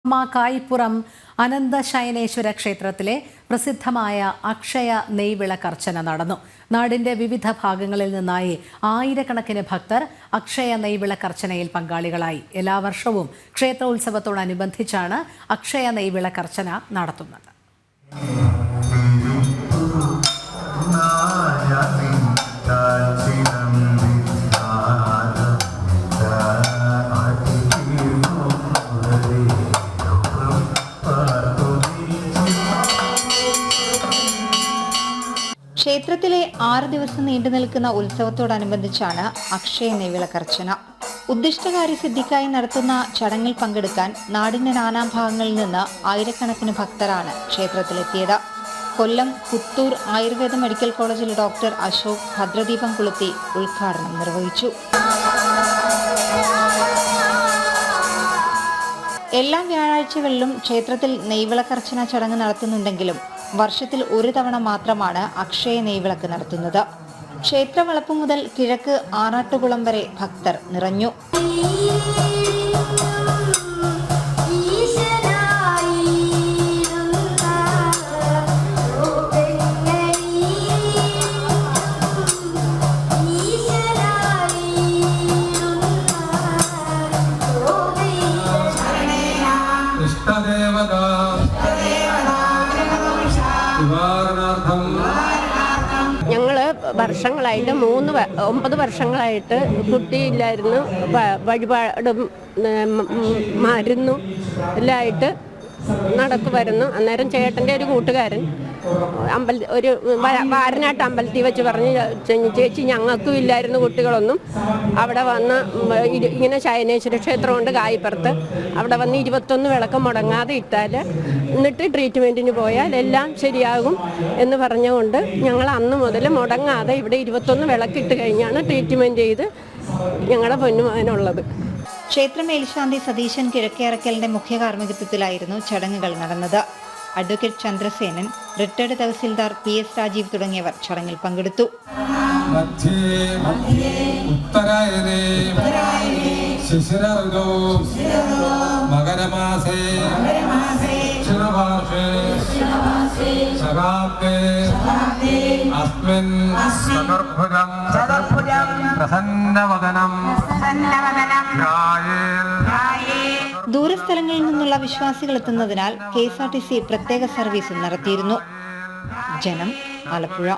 കായിപ്പുറം അനന്തശയനേശ്വര ക്ഷേത്രത്തിലെ പ്രസിദ്ധമായ അക്ഷയ നെയ്വിളക്കർച്ചന നടന്നു. നാടിന്റെ വിവിധ ഭാഗങ്ങളിൽ നിന്നായി ആയിരക്കണക്കിന് ഭക്തർ അക്ഷയ നെയ്വിളക്കർച്ചനയിൽ പങ്കാളികളായി. എല്ലാ വർഷവും ക്ഷേത്രോത്സവത്തോടനുബന്ധിച്ചാണ് അക്ഷയ നെയ്വിളക്കർച്ചന നടത്തുന്നത്. ക്ഷേത്രത്തിലെ 6 ദിവസം നീണ്ടു നിൽക്കുന്ന ഉത്സവത്തോടനുബന്ധിച്ചാണ് അക്ഷയ നെയ്വിളക്കർച്ചന. ഉദ്ദിഷ്ടകാര്യ സിദ്ധിക്കായി നടത്തുന്ന ചടങ്ങിൽ പങ്കെടുക്കാൻ നാടിന്റെ നാനാഭാഗങ്ങളിൽ നിന്ന് ആയിരക്കണക്കിന് ഭക്തരാണ് ക്ഷേത്രത്തിലെത്തിയത്. കൊല്ലം പുത്തൂർ ആയുർവേദ മെഡിക്കൽ കോളേജിലെ ഡോക്ടർ അശോക് ഭദ്രദീപം കൊളുത്തി ഉദ്ഘാടനം നിർവഹിച്ചു. എല്ലാ വ്യാഴാഴ്ചകളിലും ക്ഷേത്രത്തിൽ നെയ്വിളക്കർച്ചന ചടങ്ങ് നടത്തുന്നുണ്ടെങ്കിലും വർഷത്തിൽ ഒരു തവണ മാത്രമാണ് അക്ഷയ നെയ്വിളക്ക് നടത്തുന്നത്. ക്ഷേത്രവളപ്പ് മുതൽ കിഴക്ക് ആറാട്ടുകുളം വരെ ഭക്തർ നിറഞ്ഞു. ഞങ്ങള് വർഷങ്ങളായിട്ട് 9 വർഷങ്ങളായിട്ട് കുട്ടിയില്ലായിരുന്നു. വഴിപാടും മരുന്നും എല്ലാം ആയിട്ട് നടക്കുമായിരുന്നു. അന്നേരം ചേട്ടൻ്റെ ഒരു കൂട്ടുകാരൻ ഒരു വാരനാട്ട് അമ്പലത്തിൽ വെച്ച് പറഞ്ഞ്, ചേച്ചി ഞങ്ങൾക്കും ഇല്ലായിരുന്നു കുട്ടികളൊന്നും, അവിടെ വന്ന് ഇങ്ങനെ ശയനേശ്വര ക്ഷേത്രമുണ്ട് കായിപ്പുറത്ത്, അവിടെ വന്ന് 21 വിളക്ക് മുടങ്ങാതെ ഇട്ടാൽ എന്നിട്ട് ട്രീറ്റ്മെൻറ്റിന് പോയാൽ എല്ലാം ശരിയാകും എന്ന് പറഞ്ഞുകൊണ്ട് ഞങ്ങൾ അന്ന് മുതൽ മുടങ്ങാതെ ഇവിടെ 21 വിളക്കിട്ട് കഴിഞ്ഞാണ് ട്രീറ്റ്മെൻറ്റ് ചെയ്ത് ഞങ്ങളുടെ പൊന്നുമകനുള്ളത്. ക്ഷേത്ര മേൽശാന്തി സതീശൻ കിഴക്കേറക്കലിന്റെ മുഖ്യ കാർമ്മികത്വത്തിലായിരുന്നു ചടങ്ങുകൾ നടന്നത്. Advocate Chandrasenan, retired tahsildar PS Rajeev തുടങ്ങിയവർ ചടങ്ങിൽ പങ്കെടുത്തു. ദൂരസ്ഥലങ്ങളിൽ നിന്നുള്ള വിശ്വാസികൾ എത്തുന്നതിനാൽ KSRTC പ്രത്യേക സർവീസും നടത്തിയിരുന്നു. ജനം, ആലപ്പുഴ.